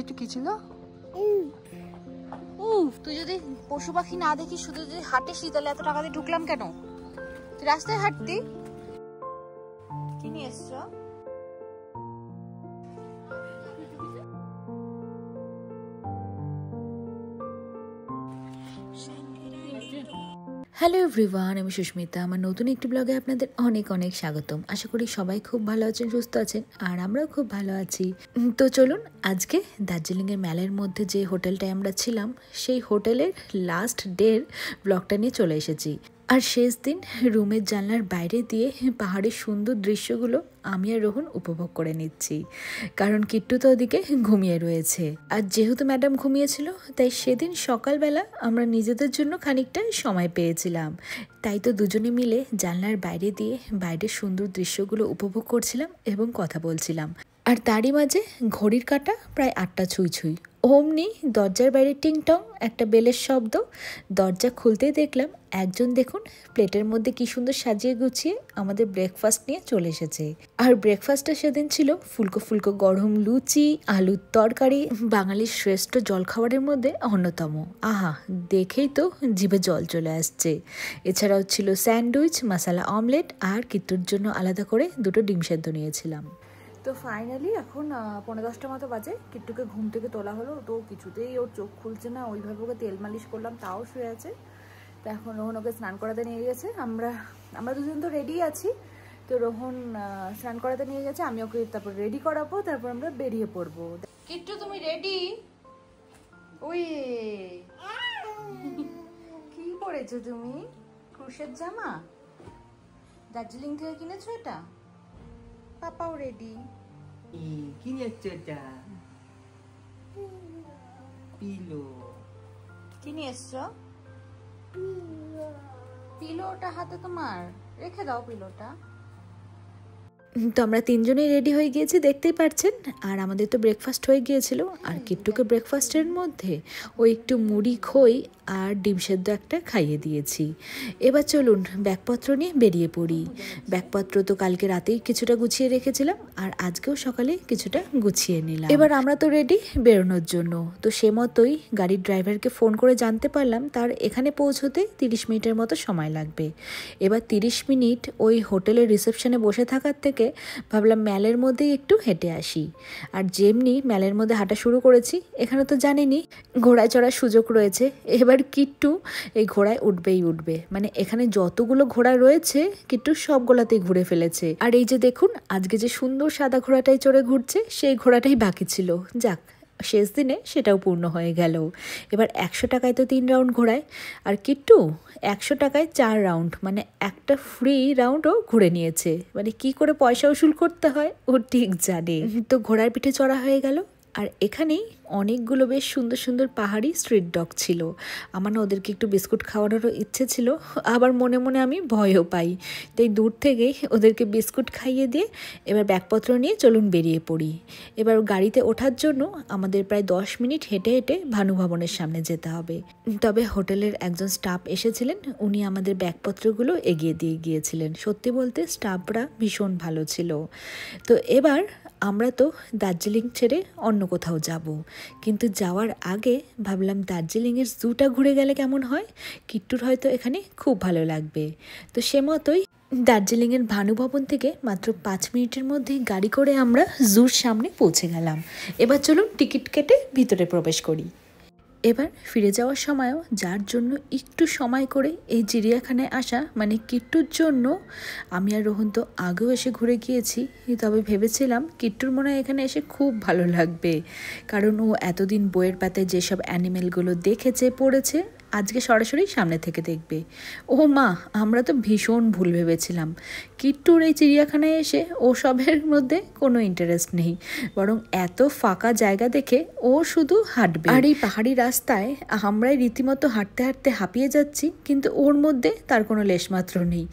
একটু কি ছিল? তুই যদি পশু পাখি না দেখিস, শুধু যদি হাঁটিস, তাহলে এত টাকা দিয়ে ঢুকলাম কেন? তুই রাস্তায় হাঁটতি। কি নিয়ে এসছো? হ্যালো এভরিওয়ান, আমি সুস্মিতা। আমার নতুন একটি ব্লগে আপনাদের অনেক অনেক স্বাগতম। আশা করি সবাই খুব ভালো আছেন, সুস্থ আছেন, আর আমরাও খুব ভালো আছি। তো চলুন, আজকে দার্জিলিংয়ের মেলার মধ্যে যে হোটেলটায় আমরা ছিলাম, সেই হোটেলের লাস্ট ডের ব্লগটা নিয়ে চলে এসেছি। আর শেষ দিন রুমের জানলার বাইরে দিয়ে পাহাড়ের সুন্দর দৃশ্যগুলো আমি আর রোহন উপভোগ করে নিচ্ছি, কারণ কিট্টু তো ওদিকে ঘুমিয়ে রয়েছে। আর যেহেতু ম্যাডাম ঘুমিয়েছিল, তাই সেদিন সকালবেলা আমরা নিজেদের জন্য খানিকটা সময় পেয়েছিলাম। তাই তো দুজনে মিলে জানলার বাইরে দিয়ে বাইরের সুন্দর দৃশ্যগুলো উপভোগ করছিলাম এবং কথা বলছিলাম। আর তারই মাঝে ঘড়ির কাঁটা প্রায় 8টা ছুঁই ছুঁই। অমনি দরজার বাইরে টিংটং একটা বেলের শব্দ। দরজা খুলতেই দেখলাম একজন, দেখুন প্লেটের মধ্যে কি সুন্দর সাজিয়ে গুছিয়ে আমাদের ব্রেকফাস্ট নিয়ে চলে এসেছে। আর ব্রেকফাস্টটা সেদিন ছিল ফুলকো ফুলকো গরম লুচি, আলুর তরকারি, বাঙালির শ্রেষ্ঠ জলখাবারের মধ্যে অন্যতম। আহা, দেখেই তো জিভে জল চলে আসছে। এছাড়াও ছিল স্যান্ডউইচ, মশলা অমলেট, আর কিট্টুর জন্য আলাদা করে 2টো ডিম সেদ্ধ নিয়েছিলাম। তো ফাইনালি এখন 9:45 মতো বাজে। কিট্টুকে ঘুম থেকে তোলা হলো, তো কিছুতেই ওর চোখ খুলছে না। ওইভাবে ওকে তেল মালিশ করলাম, তাও শুয়ে আছে। তো এখন রোহন ওকে স্নান করাতে নিয়ে গেছে। আমরা দুজন তো রেডি আছি। তো রোহন স্নান করাতে নিয়ে গেছে, আমি ওকে তারপর রেডি করাবো, তারপর আমরা বেরিয়ে পড়বো। কিট্টু তুমি রেডি? ওই কি পরেছো তুমি? ক্রুশের জামা দার্জিলিং থেকে কিনেছো এটা? পাপাও রেডি। কি নিয়েছো এটা? পিলো। কি নিয়ে এসছো? পিলোটা হাতে তোমার, রেখে দাও পিলোটা। তো আমরা তিনজনেই রেডি হয়ে গিয়েছি, দেখতেই পাচ্ছেন। আর আমাদের তো ব্রেকফাস্ট হয়ে গিয়েছিল। আর কিট্টুকে ব্রেকফাস্টের মধ্যে ওই একটু মুড়ি, খই আর ডিম সেদ্ধ একটা খাইয়ে দিয়েছি। এবার চলুন ব্যাগপত্র নিয়ে বেরিয়ে পড়ি। ব্যাগপত্র তো কালকে রাতেই কিছুটা গুছিয়ে রেখেছিলাম, আর আজকেও সকালে কিছুটা গুছিয়ে নিলাম। এবার আমরা তো রেডি বেরোনোর জন্য। তো সে মতোই গাড়ির ড্রাইভারকে ফোন করে জানতে পারলাম তার এখানে পৌঁছতে 30 মিনিটের মতো সময় লাগবে। এবার 30 মিনিট ওই হোটেলের রিসেপশনে বসে থাকার থেকে ভাবলাম ম্যালের মধ্যেই একটু হেঁটে আসি। আর যেমনি ম্যালের মধ্যে হাঁটা শুরু করেছি, এখানে তো জানেনই ঘোড়ায় চড়ার সুযোগ রয়েছে। এবার কিট্টু এই ঘোড়ায় উঠবেই উঠবে, মানে এখানে যতগুলো ঘোড়া রয়েছে কিট্টু সবগুলাতেই ঘুরে ফেলেছে। আর এই যে দেখুন, আজকে যে সুন্দর সাদা ঘোড়াটাই চড়ে ঘুরছে, সেই ঘোড়াটাই বাকি ছিল। যাক, শেষ দিনে সেটাও পূর্ণ হয়ে গেল। এবার 100 টাকায় তো 3 রাউন্ড ঘোরায়, আর কিট্টু 100 টাকায় 4 রাউন্ড, মানে একটা ফ্রি রাউন্ডও ঘুরে নিয়েছে। মানে কি করে পয়সা উসুল করতে হয় ও ঠিক জানে। তো ঘোড়ার পিঠে চড়া হয়ে গেল। আর এখানেই অনেকগুলো বেশ সুন্দর সুন্দর পাহাড়ি স্ট্রিট ডগ ছিল। আমার না ওদেরকে একটু বিস্কুট খাওয়ানোরও ইচ্ছে ছিল, আবার মনে মনে আমি ভয়ও পাই। তাই দূর থেকেই ওদেরকে বিস্কুট খাইয়ে দিয়ে এবার ব্যাগপত্র নিয়ে চলুন বেরিয়ে পড়ি। এবার গাড়িতে ওঠার জন্য আমাদের প্রায় 10 মিনিট হেঁটে হেঁটে ভানু ভবনের সামনে যেতে হবে। তবে হোটেলের একজন স্টাফ এসেছিলেন, উনি আমাদের ব্যাগপত্রগুলো এগিয়ে দিয়ে গিয়েছিলেন। সত্যি বলতে স্টাফরা ভীষণ ভালো ছিল। তো এবার আমরা তো দার্জিলিং ছেড়ে অন্য কোথাও যাব, কিন্তু যাওয়ার আগে ভাবলাম দার্জিলিংয়ের জুটা ঘুরে গেলে কেমন হয়। কিট্টুর হয়তো এখানে খুব ভালো লাগবে। তো সে মতোই দার্জিলিংয়ের ভানু ভবন থেকে মাত্র 5 মিনিটের মধ্যে গাড়ি করে আমরা জুর সামনে পৌঁছে গেলাম। এবার চলুন টিকিট কেটে ভিতরে প্রবেশ করি। এবার ফিরে যাওয়ার সময়ও যার জন্য একটু সময় করে এই চিড়িয়াখানায় আসা, মানে কিট্টুর জন্য। আমি আর রোহন তো আগেও এসে ঘুরে গিয়েছি, তবে ভেবেছিলাম কিট্টুর মনে হয় এখানে এসে খুব ভালো লাগবে, কারণ ও এতদিন বইয়ের পাতায় যেসব অ্যানিমেলগুলো দেখেছে পড়েছে, আজকে সরাসরি সামনে থেকে দেখবে। ও মা, আমরা তো ভীষণ ভুল ভেবেছিলাম। কিট্টুর এই চিড়িয়াখানায় এসে ও সবের মধ্যে কোনো ইন্টারেস্ট নেই, বরং এত ফাঁকা জায়গা দেখে ও শুধু হাঁটবে। আর এই পাহাড়ি রাস্তায় আমরাই রীতিমতো হাঁটতে হাঁটতে হাঁপিয়ে যাচ্ছি, কিন্তু ওর মধ্যে তার কোনো লেশমাত্র নেই।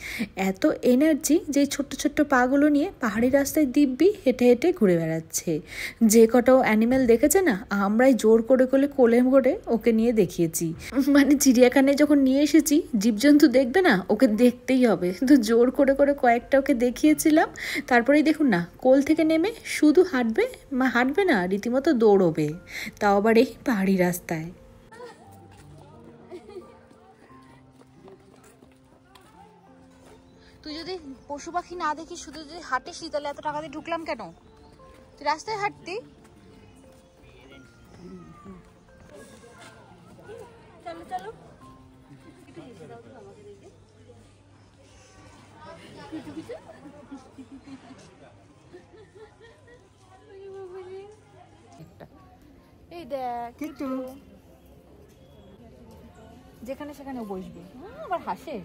এত এনার্জি যে ছোট্ট ছোট্ট পাগুলো নিয়ে পাহাড়ি রাস্তায় দিব্যি হেঁটে হেঁটে ঘুরে বেড়াচ্ছে। যে কটাও অ্যানিমেল দেখেছে না, আমরাই জোর করে কোলে করে ওকে নিয়ে দেখিয়েছি। মানে চিড়িয়াখানায় যখন নিয়ে এসেছি, জীবজন্তু দেখবে না, ওকে দেখতেই হবে। তো জোর করে করে কয়েকটা ওকে দেখিয়েছিলাম। তারপরেই দেখুন না, কোল থেকে নেমে শুধু হাঁটবে না, রীতিমতো দৌড়বে, তাও আবার এই পাহাড়ি রাস্তায়। তুই যদি পশু পাখি না দেখি শুধু যদি হাঁটিস তাহলে এত টাকা দিয়ে ঢুকলাম কেন? তুই রাস্তায় হাঁটতি। চলো চলো, এই দেখ কিট্টু যেখানে সেখানে বসবে, আবার হাসে।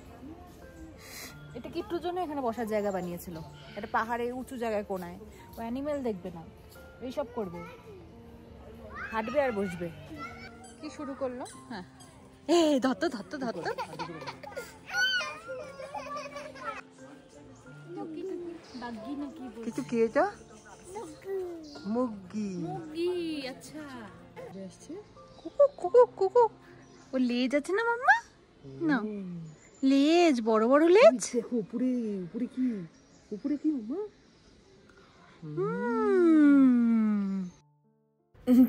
এটা কিট্টুর জন্য এখানে বসার জায়গা বানিয়েছিল, এটা পাহাড়ে উঁচু জায়গায় কোনায়। ও অ্যানিমেল দেখবে না, এইসব করবে, হাঁটবে আর বসবে। কি শুরু করলো? হ্যাঁ, ধরতো ধরতো ধরতো। কিট্টু কি এটা? মুরগি। মুরগি, আচ্ছা। কুকু কুকু কুকু। ও লেজ আছে না মাম্মা? না, লেজ, বড় বড় লেজ। উপরে উপরে কি? উপরে কি মামা?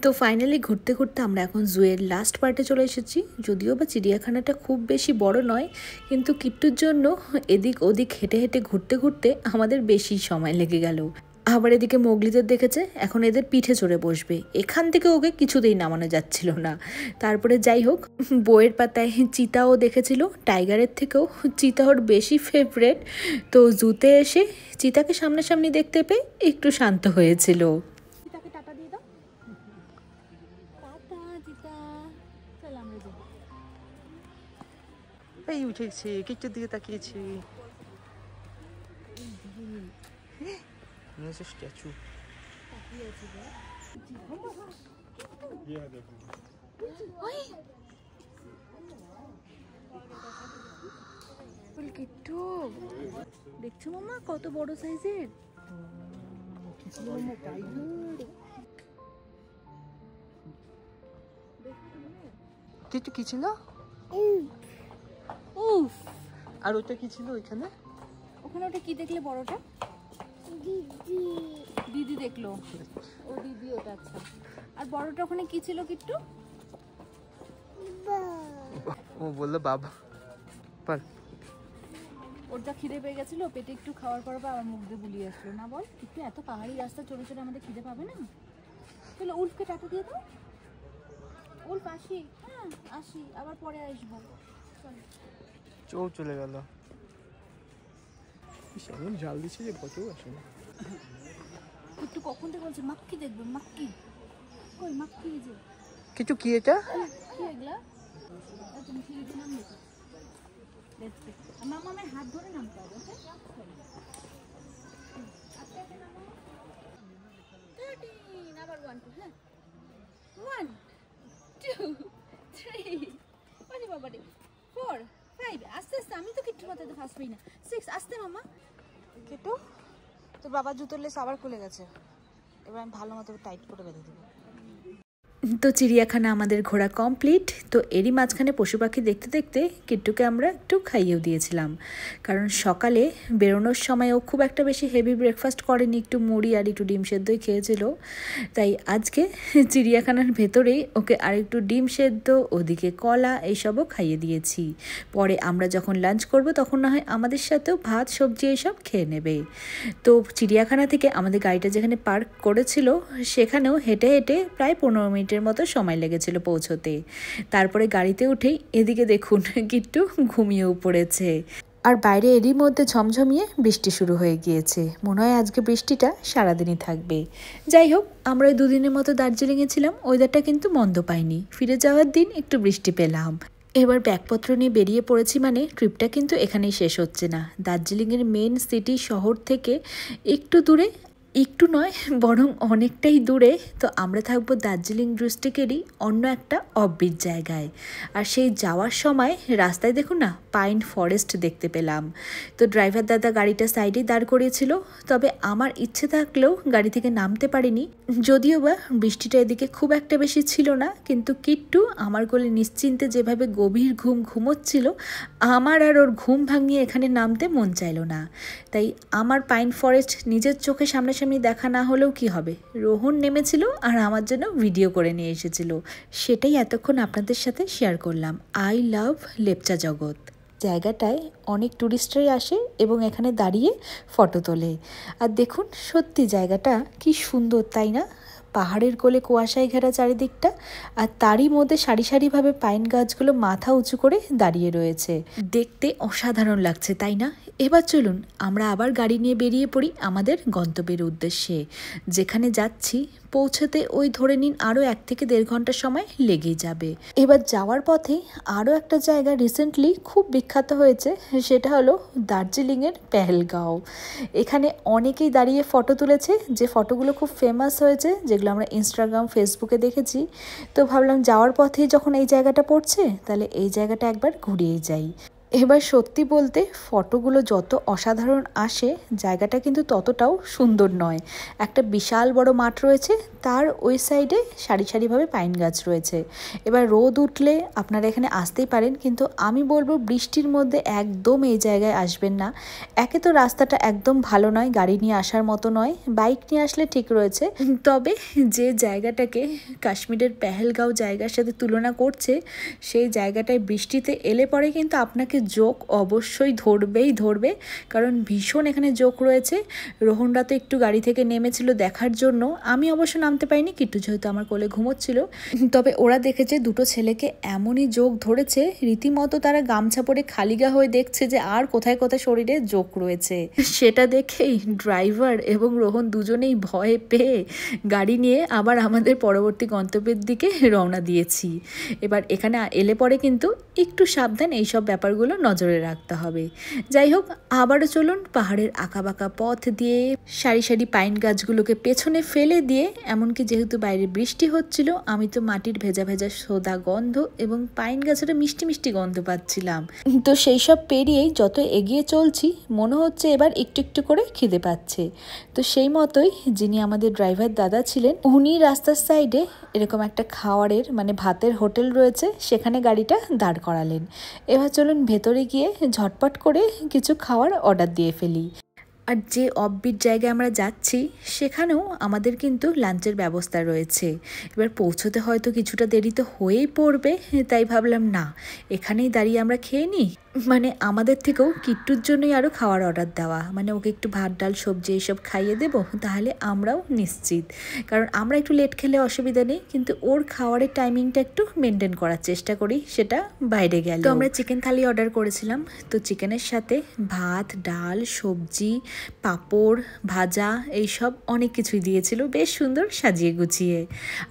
তো ফাইনালি ঘুরতে ঘুরতে আমরা এখন জুয়ের লাস্ট পার্টে চলে এসেছি। যদিও বা চিড়িয়াখানাটা খুব বেশি বড় নয়, কিন্তু কিট্টুর জন্য এদিক ওদিক হেঁটে হেঁটে ঘুরতে ঘুরতে আমাদের বেশি সময় লেগে গেল। আবার এদিকে মোগলিদের দেখেছে, এখন এদের পিঠে চড়ে বসবে। এখান থেকে ওকে কিছুতেই নামানো যাচ্ছিল না। তারপরে যাই হোক, বইয়ের পাতায় চিতাও দেখেছিল, টাইগারের থেকেও চিতা ওর বেশি ফেভারেট। তো জুতে এসে চিতাকে সামনাসামনি দেখতে পেয়ে একটু শান্ত হয়েছিল। চিতাকে টাটা দিয়ে দাও। টাটা চিতা, চল আমরা যাই। এই উঠেছে, কিট্টুর দিকে তাকিয়েছে। স্ট্যাচু। কিট্টু দেখছো মামা কত বড় সাইজের? কিট্টু কি ছিল? উফ, আর ওটা কি ছিল ওইখানে? ওখানে ওটা কি দেখলে বড়টা? দিদি দেখলো, ও দিদি ওটা। আচ্ছা, আর বড়টা ওখানে কি ছিল কিট্টু? ও বললো বাবা। ওর যা খিদে পেয়ে গেছিল, পেটে একটু খাওয়ার পর আবার মুখ দিয়ে বুলিয়ে আসলো। না বল কিট্টু, এত পাহাড়ি রাস্তা চলে চলে আমাদের খিদে পাবে না? তাহলে উল্ফকে টাটা দিয়ে দাও। উল্ফ আসি, হ্যাঁ আসি, আবার পরে আসবো। চৌ চলে গেল। এমন জাল দিচ্ছে যে বকেও আসে না। কিট্টু কখন থেকে বলছে মাক্কি দেখবে, মাক্কি কই? মাক্কি যে কিট্টু কি এটা? কি এগুলা? তুমি সিঁড়িতে নামবে তো? মামা আমার হাত ধরে নামতে হবে। আবার 1 2, হ্যাঁ 1 2 3, ওরে বাবা রে, 4 5, আস্তে আস্তে। আমি তো কিট্টুর মাথায় তো ফার্স্ট পাই না। 6, আস্তে মামা। কিট্টু, তোর বাবার জুতোর লেস আবার খুলে গেছে, এবার আমি ভালো মতো টাইট করে বেঁধে দেবো। তো চিড়িয়াখানা আমাদের ঘোরা কমপ্লিট। তো এরই মাঝখানে পশু পাখি দেখতে দেখতে কিট্টুকে আমরা একটু খাইয়েও দিয়েছিলাম, কারণ সকালে বেরোনোর সময় ও খুব একটা বেশি হেভি ব্রেকফাস্ট করেনি, একটু মুড়ি আর একটু ডিম সেদ্ধই খেয়েছিল। তাই আজকে চিড়িয়াখানার ভেতরেই ওকে আর একটু ডিম সেদ্ধ, ওদিকে কলা, এইসবও খাইয়ে দিয়েছি। পরে আমরা যখন লাঞ্চ করব তখন না হয় আমাদের সাথেও ভাত সবজি এইসব খেয়ে নেবে। তো চিড়িয়াখানা থেকে আমাদের গাড়িটা যেখানে পার্ক করেছিল সেখানেও হেঁটে হেঁটে প্রায় 15 মিনিটের মতো সময় লেগেছিল পৌঁছতে। তারপরে গাড়িতে উঠেই এদিকে দেখুন কিট্টু ঘুমিয়েও পড়েছে। আর বাইরে এরই মধ্যে ঝমঝমিয়ে বৃষ্টি শুরু হয়ে গিয়েছে। মনে হয় আজকে বৃষ্টিটা সারাদিনই থাকবে। যাই হোক, আমরা ওই 2 দিনের মতো দার্জিলিংয়ে ছিলাম, ওয়েদারটা কিন্তু মন্দ পাইনি। ফিরে যাওয়ার দিন একটু বৃষ্টি পেলাম। এবার ব্যাগপত্র নিয়ে বেরিয়ে পড়েছি, মানে ট্রিপটা কিন্তু এখানেই শেষ হচ্ছে না। দার্জিলিংয়ের মেন সিটি শহর থেকে একটু দূরে একটু নয় বরং অনেকটাই দূরে। তো আমরা থাকবো দার্জিলিং ডিস্ট্রিক্টেরই অন্য একটা অফবিট জায়গায়। আর সেই যাওয়ার সময় রাস্তায় দেখুন না পাইন ফরেস্ট দেখতে পেলাম। তো ড্রাইভার দাদা গাড়িটা সাইডেই দাঁড় করিয়েছিল, তবে আমার ইচ্ছে থাকলেও গাড়ি থেকে নামতে পারিনি। যদিও বা বৃষ্টিটা এদিকে খুব একটা বেশি ছিল না, কিন্তু কিট্টু আমার কোলে নিশ্চিন্তে যেভাবে গভীর ঘুমোচ্ছিল, আমার আর ওর ঘুম ভাঙিয়ে এখানে নামতে মন চাইলো না। তাই আমার পাইন ফরেস্ট নিজের চোখে সামনাসামনি দেখা না হলেও কি হবে, রোহন নেমেছিল আর আমার জন্য ভিডিও করে নিয়ে এসেছিল, সেটাই এতক্ষণ আপনাদের সাথে শেয়ার করলাম। আই লাভ লেপচা জগৎ। জায়গাটায় অনেক টুরিস্টরাই আসে এবং এখানে দাঁড়িয়ে ফটো তোলে। আর দেখুন সত্যি জায়গাটা কি সুন্দর, তাই না? পাহাড়ের কোলে কুয়াশায় ঘেরা চারিদিকটা, আর তারই মধ্যে সারি সারিভাবে পাইন গাছগুলো মাথা উঁচু করে দাঁড়িয়ে রয়েছে। দেখতে অসাধারণ লাগছে, তাই না? এবার চলুন আমরা আবার গাড়ি নিয়ে বেরিয়ে পড়ি আমাদের গন্তব্যের উদ্দেশ্যে। যেখানে যাচ্ছি পৌঁছতে ওই ধরে নিন আরও 1 থেকে 1.5 ঘন্টা সময় লেগেই যাবে। এবার যাওয়ার পথে আরও একটা জায়গা রিসেন্টলি খুব বিখ্যাত হয়েছে, সেটা হলো দার্জিলিংয়ের পেহেলগাঁও। এখানে অনেকেই দাঁড়িয়ে ফটো তুলেছে, যে ফটোগুলো খুব ফেমাস হয়েছে, যেগুলো আমরা ইনস্টাগ্রাম ফেসবুকে দেখেছি। তো ভাবলাম যাওয়ার পথেই যখন এই জায়গাটা পড়ছে, তাহলে এই জায়গাটা একবার ঘুরিয়েই যাই। এবার সত্যি বলতে ফটোগুলো যত অসাধারণ আসে, জায়গাটা কিন্তু ততটাও সুন্দর নয়। একটা বিশাল বড় মাঠ রয়েছে, তার ওই সাইডে সারি সারিভাবে পাইন গাছ রয়েছে। এবার রোদ উঠলে আপনারা এখানে আসতেই পারেন, কিন্তু আমি বলবো বৃষ্টির মধ্যে একদম এই জায়গায় আসবেন না। একে তো রাস্তাটা একদম ভালো নয়, গাড়ি নিয়ে আসার মতো নয়, বাইক নিয়ে আসলে ঠিক রয়েছে। তবে যে জায়গাটাকে কাশ্মীরের পেহেলগাঁও জায়গার সাথে তুলনা করছে, সেই জায়গাটায় বৃষ্টিতে এলে পরে কিন্তু আপনাকে জোক অবশ্যই ধরবে, কারণ ভীষণ এখানে জোক রয়েছে। রোহনরা তো একটু গাড়ি থেকে নেমেছিল দেখার জন্য, আমি অবশ্য নামতে পারিনি, কিট্টু যেহেতু আমার কোলে ঘুমোচ্ছিল। তবে ওরা দেখেছে দুটো ছেলেকে এমনই জোক ধরেছে, রীতিমতো তারা গামছা পরে খালিগা হয়ে দেখছে যে আর কোথায় কোথায় শরীরে জোক রয়েছে। সেটা দেখেই ড্রাইভার এবং রোহন দুজনেই ভয় পেয়ে গাড়ি নিয়ে আবার আমাদের পরবর্তী গন্তব্যের দিকে রওনা দিয়েছি। এবার এখানে এলে পরে কিন্তু একটু সাবধান, এইসব ব্যাপারগুলো নজরে রাখতে হবে। যাই হোক, আবারও চলুন পাহাড়ের আঁকাবাঁকা পথ দিয়ে সারি সারি পাইন গাছগুলোকে পেছনে ফেলে দিয়ে, এমনকি যেহেতু বাইরে বৃষ্টি হচ্ছিল, আমি তো মাটির ভেজা ভেজা সোদা গন্ধ এবং পাইন গাছের মিষ্টি মিষ্টি গন্ধ পাচ্ছিলাম। তো সেই সব পেরিয়েই যত এগিয়ে চলছি, মনে হচ্ছে এবার একটু একটু করে খিদে পাচ্ছে। তো সেই মতোই যিনি আমাদের ড্রাইভার দাদা ছিলেন, উনি রাস্তার সাইডে এরকম একটা খাওয়ারের মানে ভাতের হোটেল রয়েছে, সেখানে গাড়িটা দাঁড় করালেন। এবার চলুন ভেতরে গিয়ে ঝটপট করে কিছু খাওয়ার অর্ডার দিয়ে ফেলি। আর যে অফবিট জায়গায় আমরা যাচ্ছি, সেখানেও আমাদের কিন্তু লাঞ্চের ব্যবস্থা রয়েছে। এবার পৌঁছতে হয়তো কিছুটা দেরি তো হয়েই পড়বে, তাই ভাবলাম না, এখানেই দাঁড়িয়ে আমরা খেয়ে নিই। মানে আমাদের থেকেও কিট্টুর জন্যই আরও খাওয়ার অর্ডার দেওয়া, মানে ওকে একটু ভাত ডাল সবজি এইসব খাইয়ে দেবো, তাহলে আমরাও নিশ্চিত। কারণ আমরা একটু লেট খেলে অসুবিধা নেই, কিন্তু ওর খাওয়ারের টাইমিংটা একটু মেনটেন করার চেষ্টা করি, সেটা বাইরে গেল। তো আমরা চিকেন থালি অর্ডার করেছিলাম। তো চিকেনের সাথে ভাত ডাল সবজি পাঁপড় ভাজা এইসব অনেক কিছুই দিয়েছিল, বেশ সুন্দর সাজিয়ে গুছিয়ে।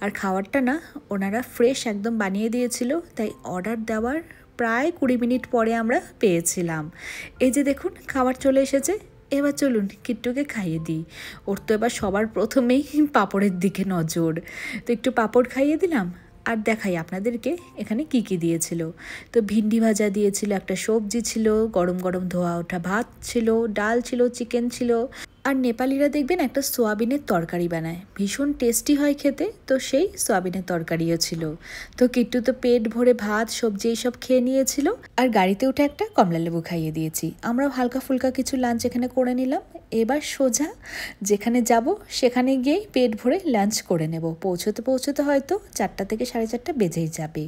আর খাবারটা না ওনারা ফ্রেশ একদম বানিয়ে দিয়েছিল, তাই অর্ডার দেওয়ার প্রায় 20 মিনিট পরে আমরা পেয়েছিলাম। এই যে দেখুন খাবার চলে এসেছে। এবার চলুন কিট্টুকে খাইয়ে দিই। ওর তো এবার সবার প্রথমেই পাঁপড়ের দিকে নজর। তো একটু পাঁপড় খাইয়ে দিলাম। আর দেখাই আপনাদেরকে এখানে কি কি দিয়েছিল। তো ভিন্ডি ভাজা দিয়েছিল, একটা সবজি ছিল, গরম গরম ধোয়া ওঠা ভাত ছিল, ডাল ছিল, চিকেন ছিল। আর নেপালিরা দেখবেন একটা সোয়াবিনের তরকারি বানায়, ভীষণ টেস্টি হয় খেতে। তো সেই সোয়াবিনের তরকারিও ছিল। তো কিট্টু তো পেট ভরে ভাত সবজি এইসব খেয়ে নিয়েছিল। আর গাড়িতে উঠে একটা কমলা লেবু খাইয়ে দিয়েছি। আমরাও হালকা ফুলকা কিছু লাঞ্চ এখানে করে নিলাম। এবার সোজা যেখানে যাব সেখানে গিয়েই পেট ভরে লাঞ্চ করে নেব। পৌঁছতে হয়তো 4টা থেকে 4:30 বেজেই যাবে।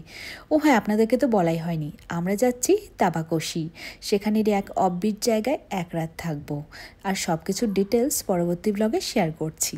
ও হ্যাঁ, আপনাদেরকে তো বলাই হয়নি, আমরা যাচ্ছি তাবাকশি। সেখানের এক অফবিট জায়গায় 1 রাত থাকবো। আর সব কিছুর ডিটেলস পরবর্তী ব্লগে শেয়ার করছি।